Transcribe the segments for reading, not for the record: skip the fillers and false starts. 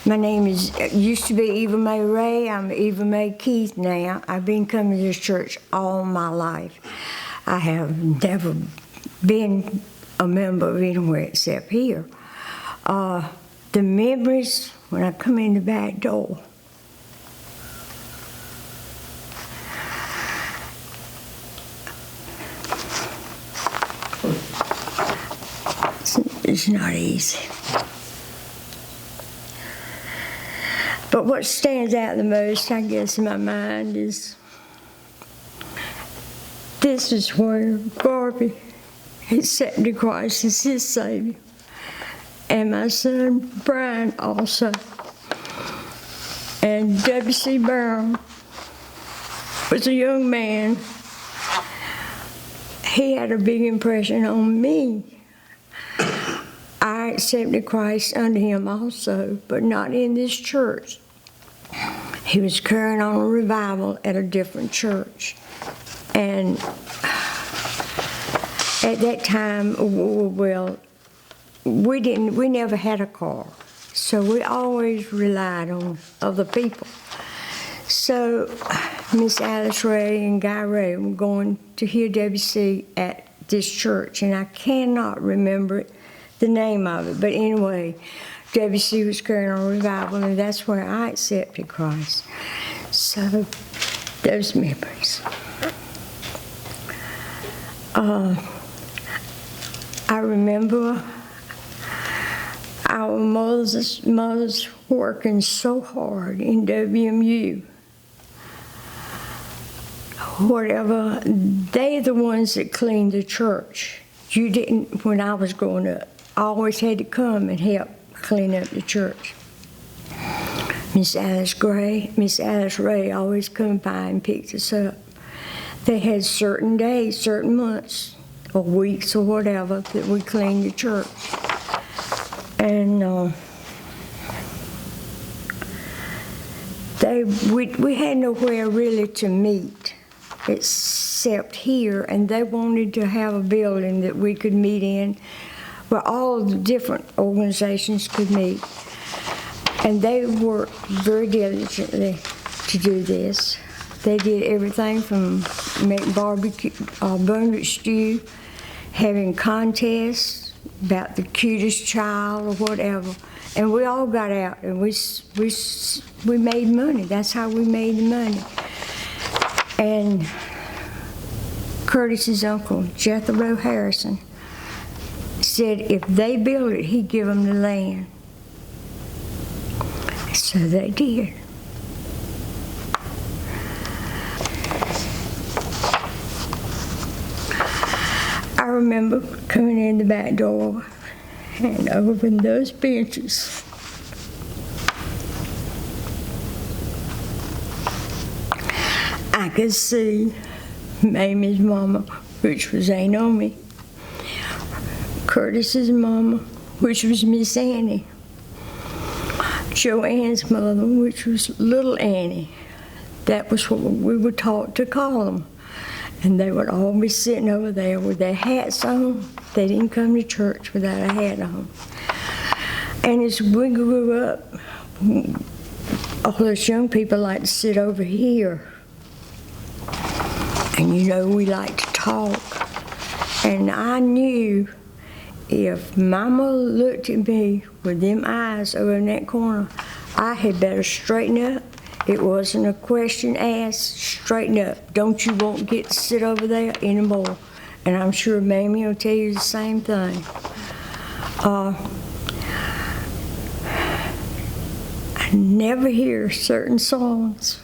My name used to be Eva Mae Ray. I'm Eva Mae Keith now. I've been coming to this church all my life. I have never been a member of anywhere except here. The memories when I come in the back door. It's not easy. But what stands out the most, I guess, in my mind is this is where Barbie accepted Christ as his Savior. And my son, Brian, also. And W.C. Brown was a young man. He had a big impression on me. I accepted Christ under him also, but not in this church. He was carrying on a revival at a different church. And at that time, well, we never had a car. So we always relied on other people. So Miss Alice Ray and Guy Ray were going to hear WC at this church, and I cannot remember the name of it. But anyway, WC was carrying on revival, and that's where I accepted Christ. So, those memories. I remember our mothers working so hard in WMU. Whatever, they're the ones that cleaned the church. You didn't, when I was growing up, I always had to come and help clean up the church. Miss Alice Ray always come by and picked us up. They had certain days, certain months, or weeks, or whatever, that we cleaned the church. And we had nowhere really to meet except here, and they wanted to have a building that we could meet in where all the different organizations could meet. And they worked very diligently to do this. They did everything from making barbecue, butternut stew, having contests about the cutest child or whatever. And we all got out and we made money. That's how we made the money. And Curtis's uncle, Jethro Harrison, said if they built it, he'd give them the land. So they did. I remember coming in the back door and over in those benches. I could see Mamie's mama, which was Aunt Naomi, Curtis's mama, which was Miss Annie, Joanne's mother, which was Little Annie. That was what we were taught to call them. And they would all be sitting over there with their hats on. They didn't come to church without a hat on. And as we grew up, all those young people like to sit over here. And you know, we like to talk. And I knew if Mama looked at me with them eyes over in that corner, I had better straighten up. It wasn't a question asked, straighten up. Don't you won't get to sit over there anymore. And I'm sure Mamie will tell you the same thing. I never hear certain songs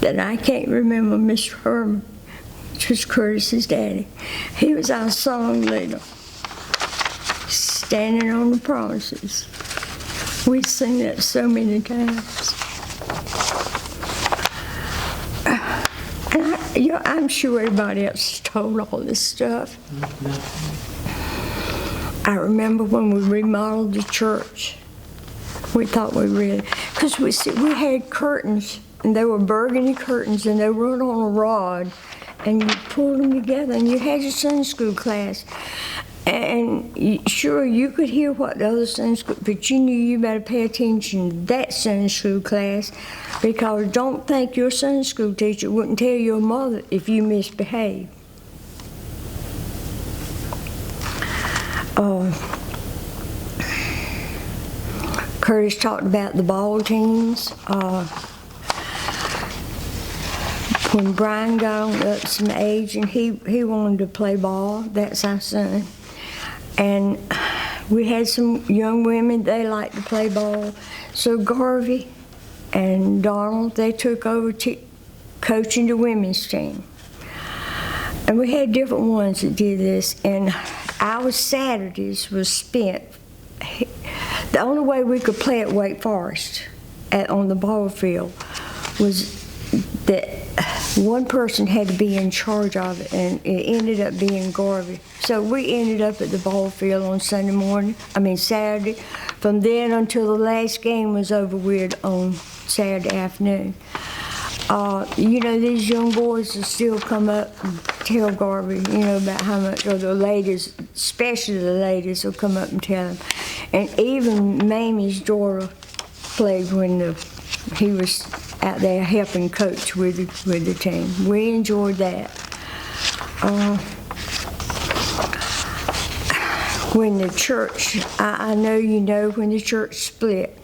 that I can't remember. Mr. Herman, which was Curtis's daddy, he was our song leader. Standing on the Promises. We sing that so many times. And I'm sure everybody else told all this stuff. I remember when we remodeled the church, we thought we really, because we had curtains, and they were burgundy curtains, and they were on a rod, and you pulled them together, and you had your Sunday school class. And sure, you could hear what the other Sunday school, but you knew you better pay attention to that Sunday school class, because don't think your Sunday school teacher wouldn't tell your mother if you misbehaved. Curtis talked about the ball teams. When Brian got on up some age and he wanted to play ball, that's our son. And we had some young women, they liked to play ball. So Garvey and Donald, they took over coaching the women's team. And we had different ones that did this, and our Saturdays was spent, the only way we could play at Wake Forest on the ball field was that one person had to be in charge of it, and it ended up being Garvey. So we ended up at the ball field on Saturday. From then until the last game was over with on Saturday afternoon. These young boys will still come up and tell Garvey, about how much, or the ladies, especially the ladies, will come up and tell him. And even Mamie's daughter played when he was out there helping coach with the team. We enjoyed that. When the church, I know when the church split,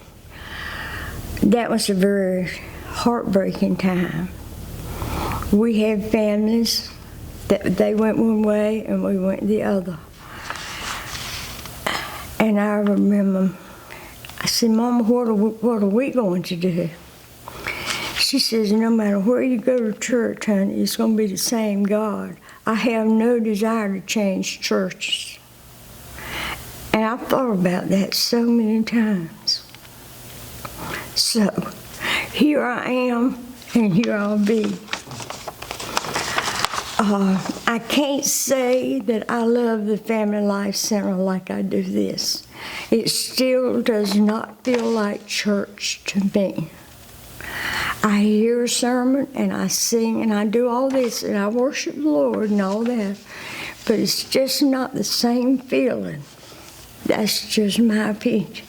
that was a very heartbreaking time. We had families that they went one way and we went the other. And I remember, I said, Mama, what are we going to do? She says, no matter where you go to church, honey, it's going to be the same God. I have no desire to change churches. And I've thought about that so many times. So, here I am, and here I'll be. I can't say that I love the Family Life Center like I do this. It still does not feel like church to me. I hear a sermon, and I sing, and I do all this, and I worship the Lord and all that, but it's just not the same feeling. That's just my opinion.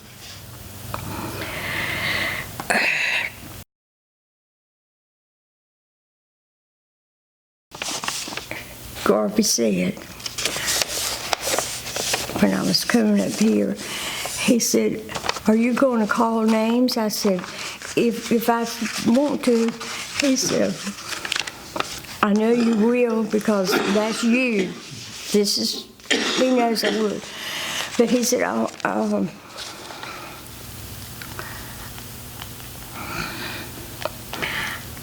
Garvey said, when I was coming up here, he said, are you going to call names? I said, if I want to. He said, I know you will, because that's you. He knows I would. But he said,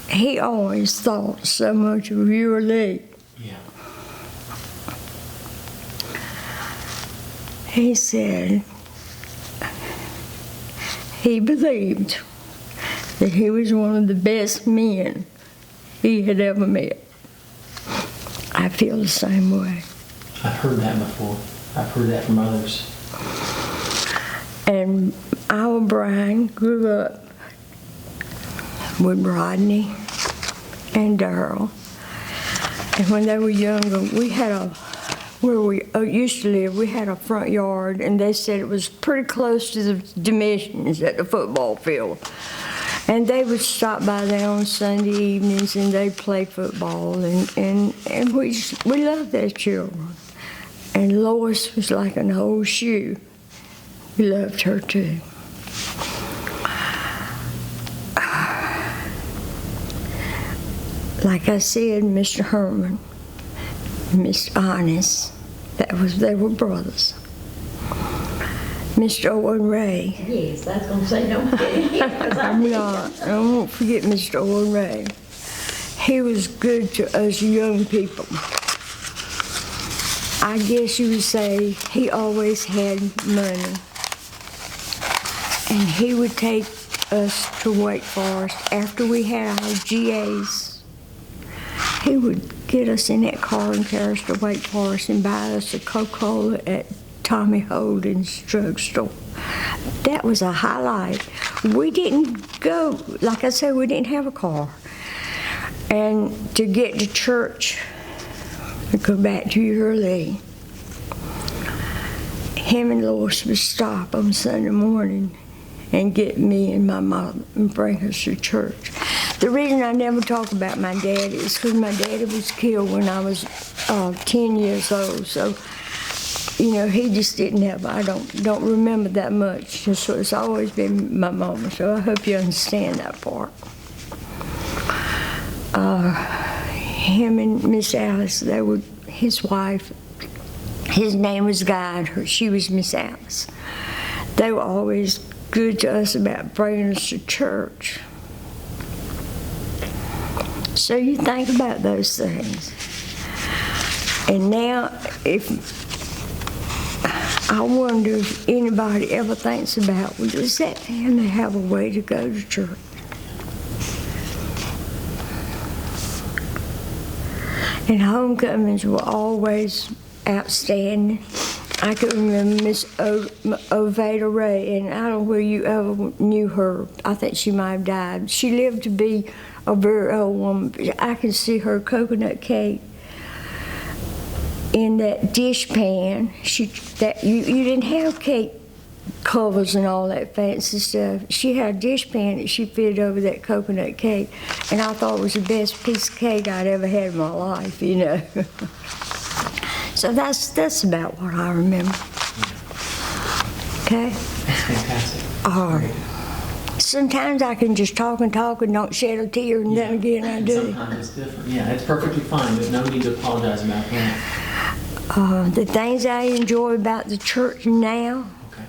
he always thought so much of you or Lee. Yeah. He said he believed that he was one of the best men he had ever met. I feel the same way. I've heard that before. I've heard that from others. And our Brian grew up with Rodney and Darrell. And when they were younger, we had where we used to live, we had a front yard, and they said it was pretty close to the dimensions at the football field. And they would stop by there on Sunday evenings, and they'd play football, and we loved their children. And Lois was like an old shoe. We loved her too. Like I said, Mr. Herman, Miss Honest, they were brothers. Mr. Owen Ray. Yes, I was going to say don't forget. I'm not. I won't forget Mr. Owen Ray. He was good to us young people. I guess you would say he always had money. And he would take us to Wake Forest after we had our GAs. He would get us in that car and carry us to Wake Forest and buy us a Coca-Cola at Tommy Holden's drugstore. That was a highlight. We didn't go, like I said, we didn't have a car. And to get to church, to go back to your Lee, him and Lois would stop on Sunday morning and get me and my mother and bring us to church. The reason I never talk about my daddy is because my daddy was killed when I was 10 years old. So, you know, he just didn't have, I don't remember that much. So it's always been my mama. So I hope you understand that part. Him and Miss Alice, they were his wife. His name was Guy, and she was Miss Alice. They were always good to us about bringing us to church. So you think about those things. And now, if I wonder if anybody ever thinks about, well, does that family have a way to go to church? And homecomings were always outstanding. I can remember Miss Ovada Ray, and I don't know where you ever knew her. I think she might have died. She lived to be a very old woman. I can see her coconut cake in that dish pan. You didn't have cake covers and all that fancy stuff. She had a dish pan that she fitted over that coconut cake, and I thought it was the best piece of cake I'd ever had in my life, you know. So that's about what I remember. Okay? That's fantastic. All right. Sometimes I can just talk and don't shed a tear, and then again I do. Sometimes it's different. Yeah, it's perfectly fine. There's no need to apologize about that. The things I enjoy about the church now Okay.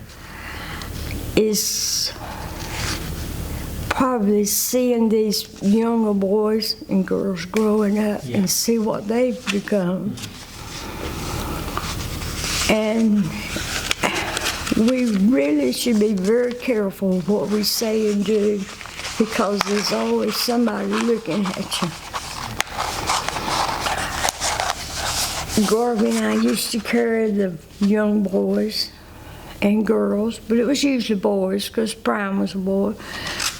is probably seeing these younger boys and girls growing up Yeah. and see what they've become. And we really should be very careful of what we say and do, because there's always somebody looking at you. Garvey and I used to carry the young boys and girls, but it was usually boys because Brian was a boy.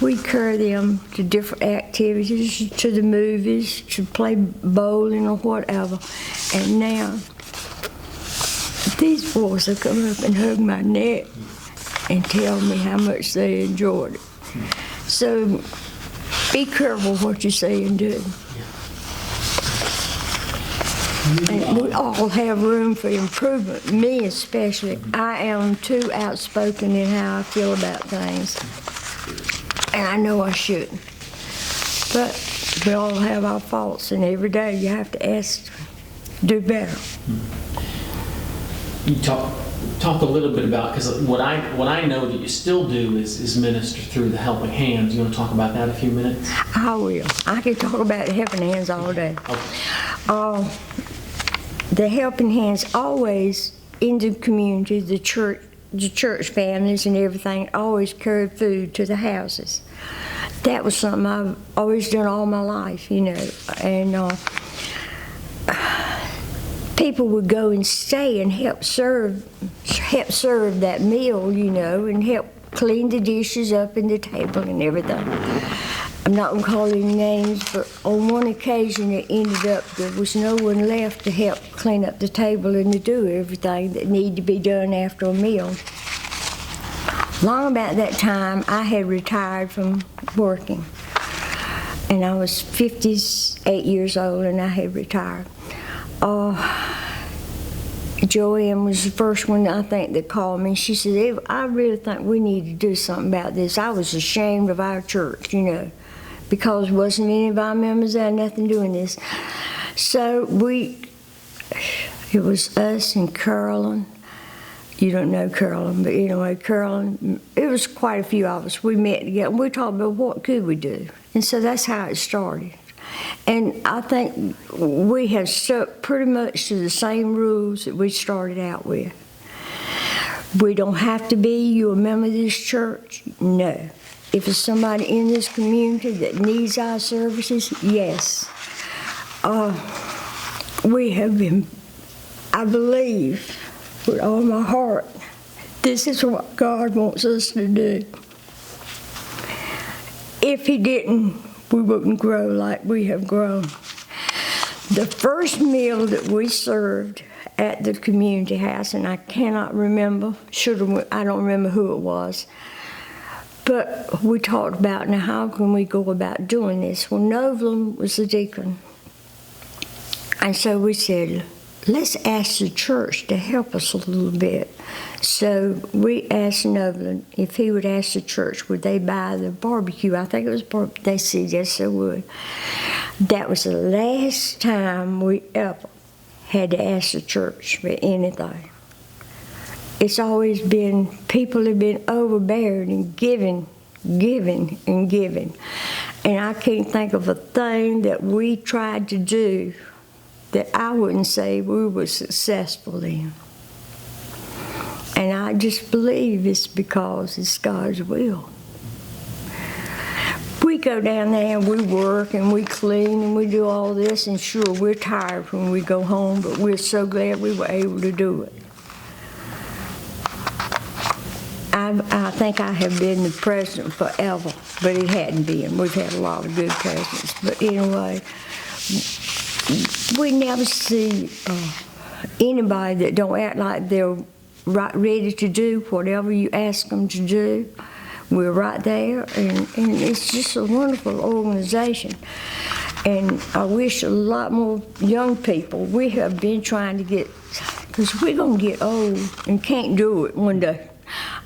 We'd carry them to different activities, to the movies, to play bowling or whatever. And now, these boys will come up and hug my neck and tell me how much they enjoyed it. So be careful what you say and do. And we all have room for improvement, me especially. I am too outspoken in how I feel about things, and I know I shouldn't. But we all have our faults, and every day you have to ask to do better. You talk a little bit about, because what I know that you still do is minister through the Helping Hands. You want to talk about that a few minutes? I will. I can talk about the Helping Hands all day. Okay. The Helping Hands always in the community, the church families and everything, always carried food to the houses. That was something I've always done all my life, you know. And people would go and stay and help serve that meal, you know, and help clean the dishes up and the table and everything. I'm not going to call any names, but on one occasion it ended up there was no one left to help clean up the table and to do everything that needed to be done after a meal. Long about that time, I had retired from working, and I was 58 years old, and I had retired. Joanne was the first one, I think, that called me. She said, "Eva, I really think we need to do something about this." I was ashamed of our church, you know, because wasn't any of our members there, nothing doing this. So it was us and Carolyn. You don't know Carolyn, but anyway, Carolyn, it was quite a few of us. We met together, and we talked about what could we do. And so that's how it started. And I think we have stuck pretty much to the same rules that we started out with. We don't have to be, you a member of this church? No. If it's somebody in this community that needs our services, yes. We have been, I believe, with all my heart, this is what God wants us to do. If He didn't, we wouldn't grow like we have grown. The first meal that we served at the community house, and I cannot remember, I don't remember who it was. But we talked about, now how can we go about doing this? Well, Nolan was the deacon. And so we said, let's ask the church to help us a little bit. So we asked Nolan if he would ask the church, would they buy the barbecue? I think it was barbecue. They said yes, they would. That was the last time we ever had to ask the church for anything. It's always been, people have been overbearing and giving. And I can't think of a thing that we tried to do that I wouldn't say we were successful in. And I just believe it's because it's God's will. We go down there and we work and we clean and we do all this, and sure, we're tired when we go home, but we're so glad we were able to do it. I think I have been the president forever, but it hadn't been. We've had a lot of good presidents. But anyway, we never see anybody that don't act like they're ready to do whatever you ask them to do. We're right there, and it's just a wonderful organization. And I wish a lot more young people, we have been trying to get, because we're going to get old and can't do it one day.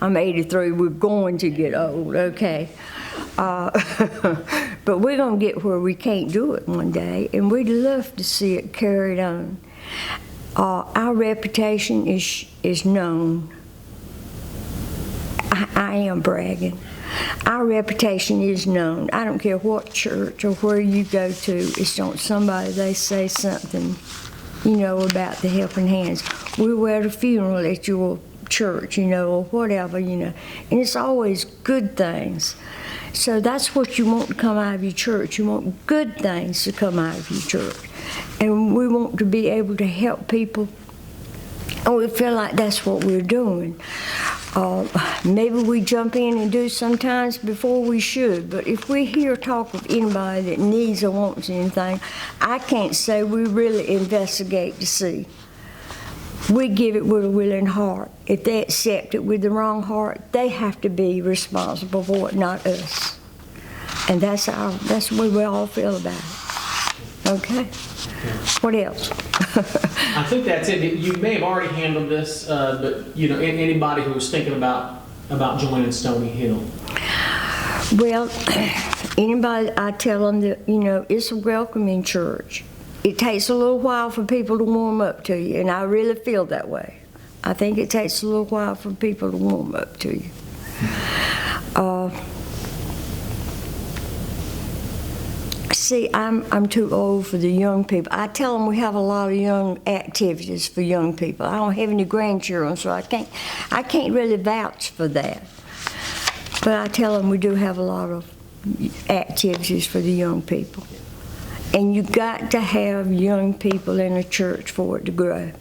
I'm 83, we're going to get old, okay? But we're going to get where we can't do it one day, and we'd love to see it carried on. Our reputation is known. I am bragging. Our reputation is known. I don't care what church or where you go to, it's not somebody, they say something, about the Helping Hands. We were at a funeral at your church, or whatever, and it's always good things. So that's what you want to come out of your church. You want good things to come out of your church. And we want to be able to help people, and we feel like that's what we're doing. Maybe we jump in and do sometimes before we should, but if we hear talk of anybody that needs or wants anything, I can't say we really investigate to see. We give it with a willing heart. If they accept it with the wrong heart, they have to be responsible for it, not us. And that's the way we all feel about it. Okay? What else? I think that's it. You may have already handled this, but anybody who's thinking about joining Stony Hill. Well, anybody, I tell them that it's a welcoming church. It takes a little while for people to warm up to you, and I really feel that way. I think it takes a little while for people to warm up to you. See, I'm too old for the young people. I tell them we have a lot of young activities for young people. I don't have any grandchildren, so I can't really vouch for that. But I tell them we do have a lot of activities for the young people. And you got to have young people in a church for it to grow.